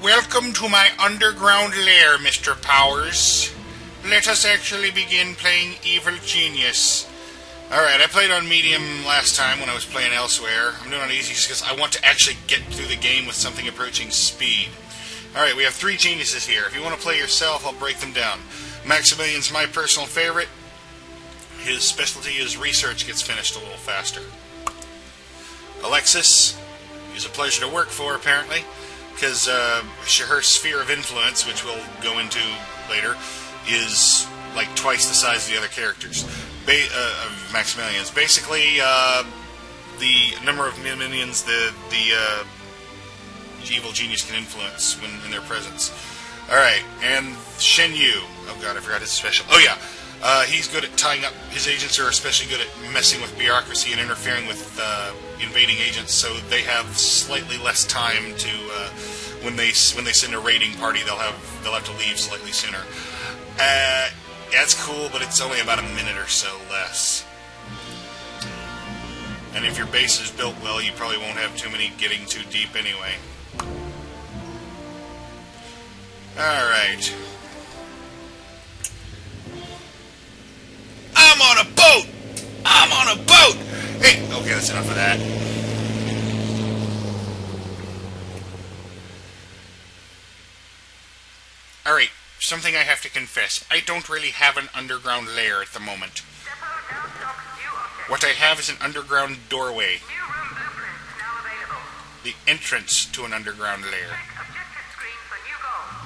Welcome to my underground lair, Mr. Powers. Let us actually begin playing Evil Genius. Alright, I played on medium last time when I was playing elsewhere. I'm doing it on easy just because I want to actually get through the game with something approaching speed. Alright, we have 3 geniuses here. If you want to play yourself, I'll break them down. Maximilian's my personal favorite. His specialty is research gets finished a little faster. Alexis is a pleasure to work for, apparently, because her sphere of influence, which we'll go into later, is like twice the size of the other characters of Maximilian's. Basically, the number of minions the evil genius can influence when in their presence. Alright, and Shen Yu. Oh god, I forgot his special. Oh yeah, he's good at tying up. His agents are especially good at messing with bureaucracy and interfering with invading agents, so they have slightly less time to when they send a raiding party, they'll have to leave slightly sooner. That's cool, but it's only about a minute or so less. And if your base is built well, you probably won't have too many getting too deep anyway. Alright. I'm on a boat! I'm on a boat! Hey! Okay, that's enough of that. Alright, something I have to confess. I don't really have an underground lair at the moment. What I have is an underground doorway. The entrance to an underground lair.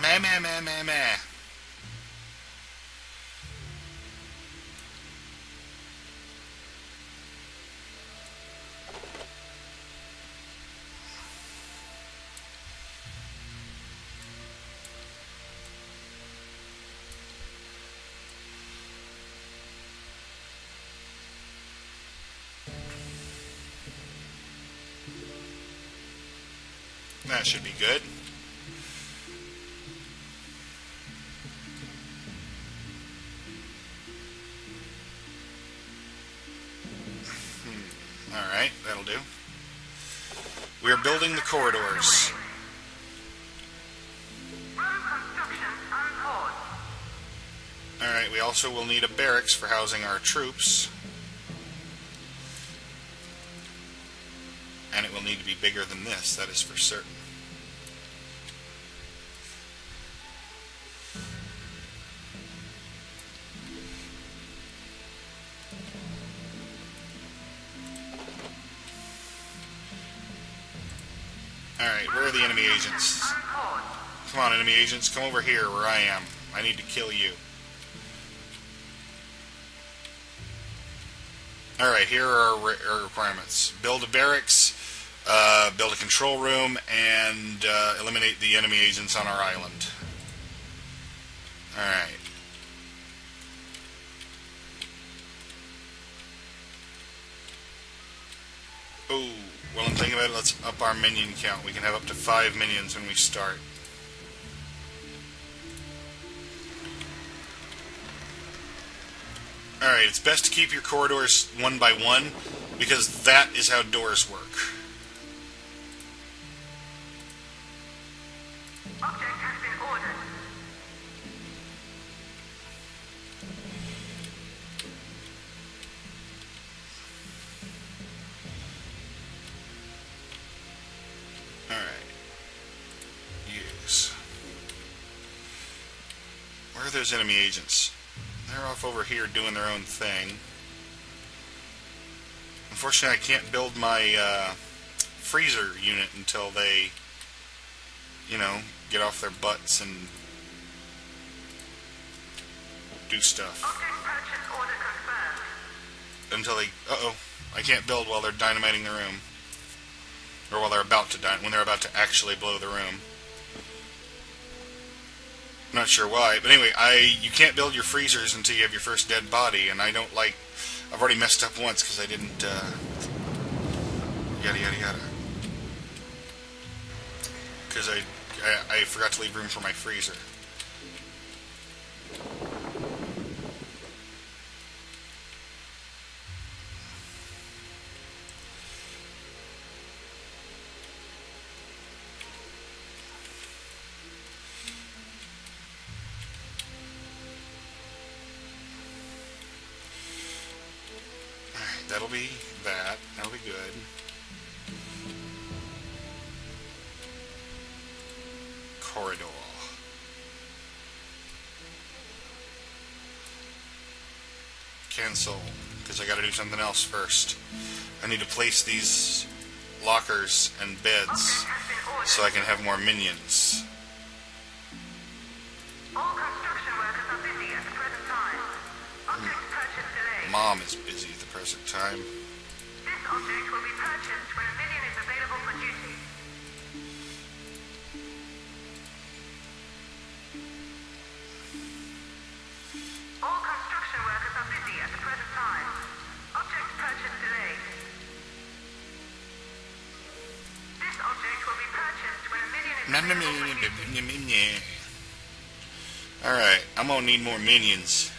Meh, meh, meh, meh, meh. That should be good. Alright, that'll do. We're building the corridors. Alright, we also will need a barracks for housing our troops. And it will need to be bigger than this, that is for certain. Alright, where are the enemy agents? Come on, enemy agents, come over here where I am. I need to kill you. Alright, here are our requirements. Build a barracks, build a control room, and eliminate the enemy agents on our island. Alright. Oh, well, I'm thinking about it, let's up our minion count. We can have up to 5 minions when we start. Alright, it's best to keep your corridors 1 by 1, because that is how doors work. Object has been ordered. Alright. Use. Where are those enemy agents? They're off over here doing their own thing. Unfortunately, I can't build my freezer unit until they, you know, get off their butts and do stuff. Purchase order confirmed. Until they... Uh-oh. I can't build while they're dynamiting the room. Or while they're about to when they're about to actually blow the room. I'm not sure why, but anyway, you can't build your freezers until you have your first dead body, and I don't like... I've already messed up once because I didn't, yada yada yada. Because I forgot to leave room for my freezer. that'll be that. That'll be good. Corridor. Cancel, because I gotta do something else first. I need to place these lockers and beds so I can have more minions. All construction workers are busy at the present time. Object purchase delayed. Mom is busy at the present time. This object will be purchased when a minion is available for duty. All construction workers are busy at the present time. Object purchase delayed. This object will be purchased when a minion is available for duty. Alright, I'm gonna need more minions.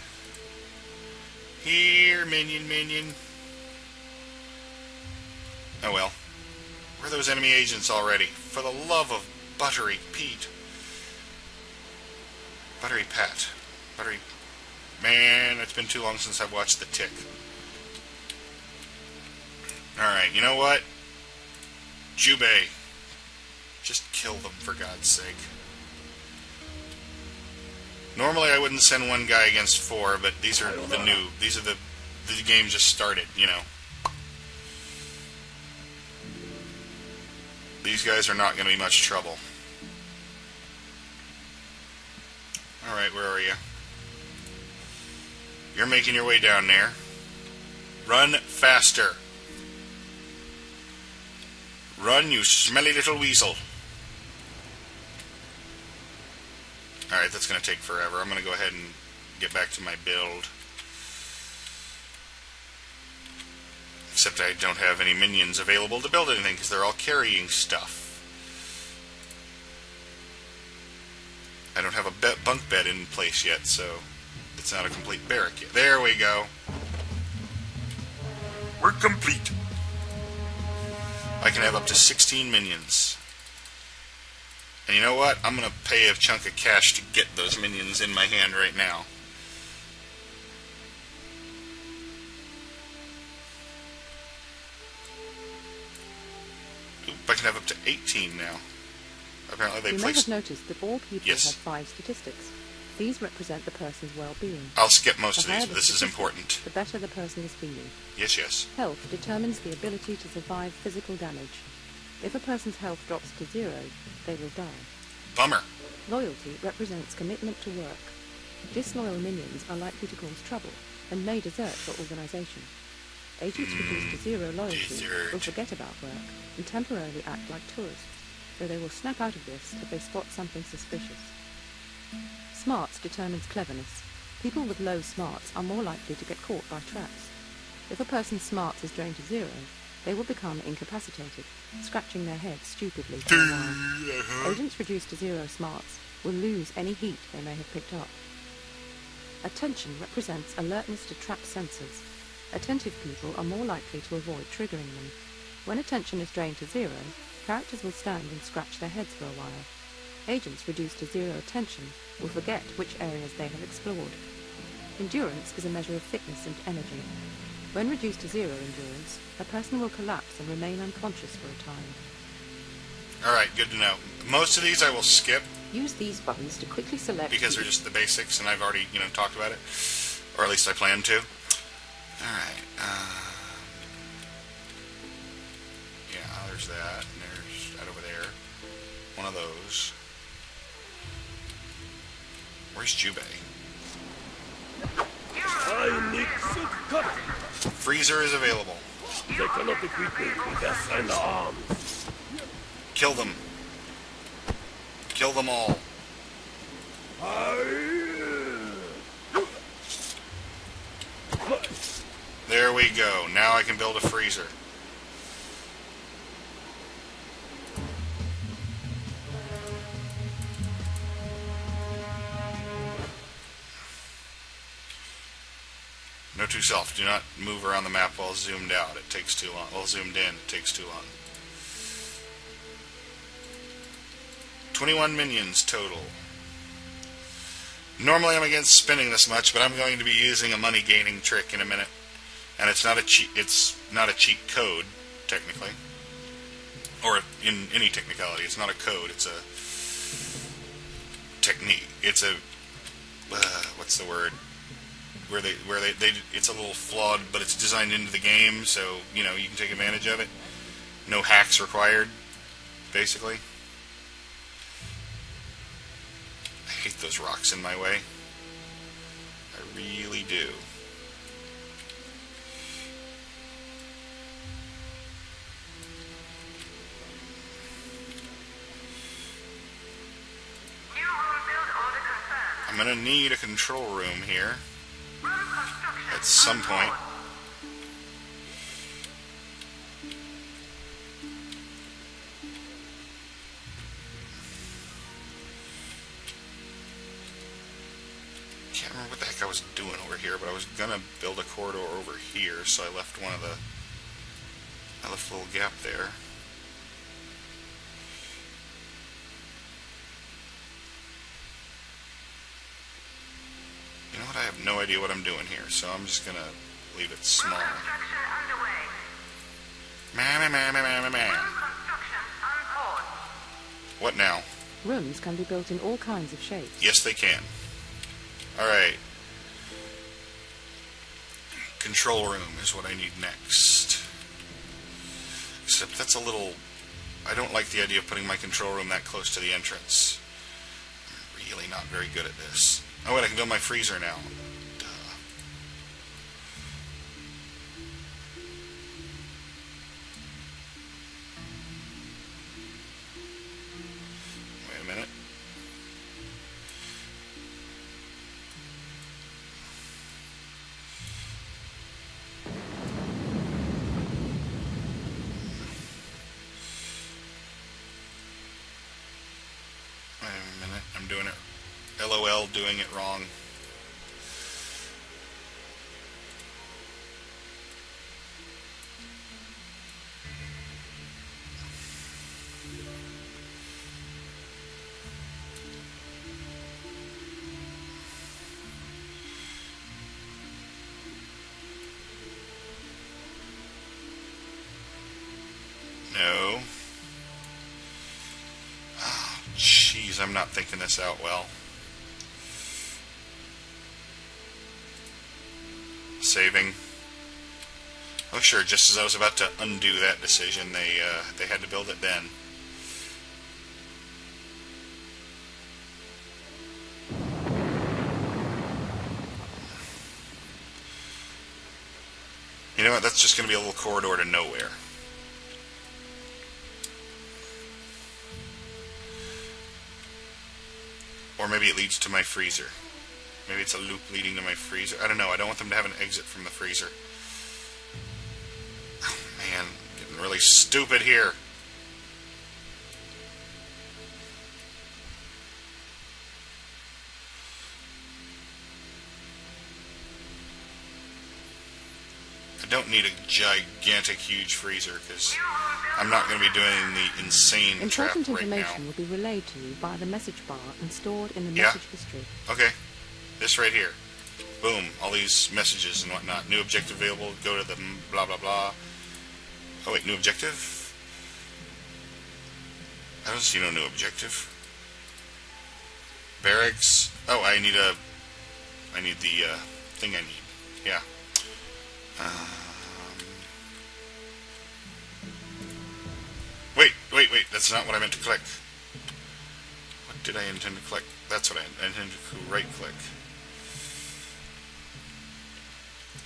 Here, minion. Oh well. Where are those enemy agents already? For the love of Buttery Pete. Buttery Pat. Buttery... Man, it's been too long since I've watched The Tick. Alright, you know what? Jubei. Just kill them, for God's sake. Normally I wouldn't send one guy against 4, but these are the new. These are the game just started, you know. These guys are not going to be much trouble. Alright, where are you? You're making your way down there. Run faster. Run, you smelly little weasel. Alright, that's going to take forever. I'm going to go ahead and get back to my build. Except I don't have any minions available to build anything because they're all carrying stuff. I don't have a bunk bed in place yet, so it's not a complete barrack yet. There we go. We're complete. I can have up to 16 minions. And you know what? I'm going to pay a chunk of cash to get those minions in my hand right now. Oop, I can have up to 18 now. Apparently they placed... You may have noticed that all people Yes. have 5 statistics. These represent the person's well-being. I'll skip most of The these, higher but the this is statistic, important. the better the person is feeling. Yes. Health determines the ability to survive physical damage. If a person's health drops to 0, they will die. Bummer. Loyalty represents commitment to work. Disloyal minions are likely to cause trouble and may desert for organisation. Agents reduced to 0 loyalty desert. will forget about work and temporarily act like tourists, though they will snap out of this if they spot something suspicious. Smarts determines cleverness. People with low smarts are more likely to get caught by traps. If a person's smarts is drained to 0, they will become incapacitated, scratching their heads stupidly for a while. Agents reduced to 0 smarts will lose any heat they may have picked up. Attention represents alertness to trap sensors. Attentive people are more likely to avoid triggering them. When attention is drained to 0, characters will stand and scratch their heads for a while. Agents reduced to 0 attention will forget which areas they have explored. Endurance is a measure of fitness and energy. When reduced to 0 endurance, a person will collapse and remain unconscious for a time. Alright, good to know. Most of these I will skip Use these buttons to quickly select... because they're just the basics and I've already, talked about it. Or at least I plan to. Alright, yeah, there's that, and there's that over there. One of those. Where's Jubei? I need silk cut. Freezer is available. They cannot defeat me with their silent arms. Kill them. Kill them all. There we go. Now I can build a freezer. Note to self, do not move around the map while zoomed out. It takes too long. While zoomed in, it takes too long. 21 minions total. Normally I'm against spending this much, but I'm going to be using a money gaining trick in a minute. And it's not a cheat. It's not a cheat code, technically, or in any technicality. It's not a code. It's a technique. It's a what's the word? Where they it's a little flawed, but it's designed into the game, so you know you can take advantage of it. No hacks required, basically. I hate those rocks in my way. I really do. I'm gonna need a control room here at some point. Can't remember what the heck I was doing over here, but I was gonna build a corridor over here, so I left I left a little gap there. You know what? I have no idea what I'm doing here, so I'm just gonna leave it small. What now? Rooms can be built in all kinds of shapes. Yes, they can. Alright. Control room is what I need next. Except that's a little... I don't like the idea of putting my control room that close to the entrance. I'm really not very good at this. Oh wait, I can build my freezer now. Duh. Wait a minute. Wait a minute, I'm doing it. LOL, doing it wrong. No. Oh, jeez, I'm not thinking this out well. Saving. Oh sure, just as I was about to undo that decision, they had to build it then. You know what, that's just going to be a little corridor to nowhere. Or maybe it leads to my freezer. Maybe it's a loop leading to my freezer. I don't know. I don't want them to have an exit from the freezer. Oh, man. Getting really stupid here. I don't need a gigantic, huge freezer, because I'm not going to be doing the insane trap Important right now. information will be relayed to you via the message bar and stored in the message history. Okay. This right here. Boom. All these messages and whatnot. New objective available. Go to the blah, blah, blah. Oh, wait. New objective? I don't see no new objective. Barracks. Oh, I need the thing I need. Yeah. Wait. That's not what I meant to click. What did I intend to click? That's what I intended to right-click.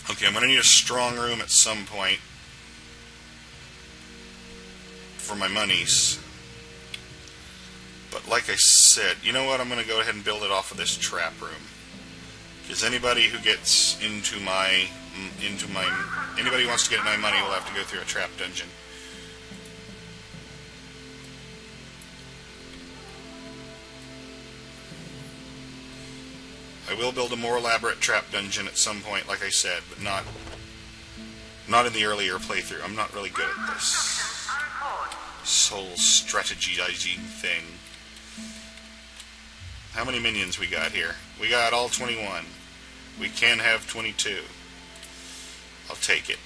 Okay, I'm going to need a strong room at some point for my monies. But like I said, you know what? I'm going to go ahead and build it off of this trap room. Because anybody who gets anybody who wants to get my money will have to go through a trap dungeon. I will build a more elaborate trap dungeon at some point, like I said, but not in the earlier playthrough. I'm not really good at this whole strategizing thing. How many minions we got here? We got all 21. We can have 22. I'll take it.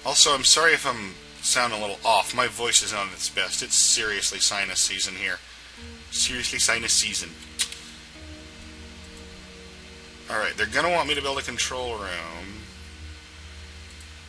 Also, I'm sorry if I'm sounding a little off. My voice is not at its best. It's seriously sinus season here. Seriously sinus season. Alright, they're going to want me to build a control room.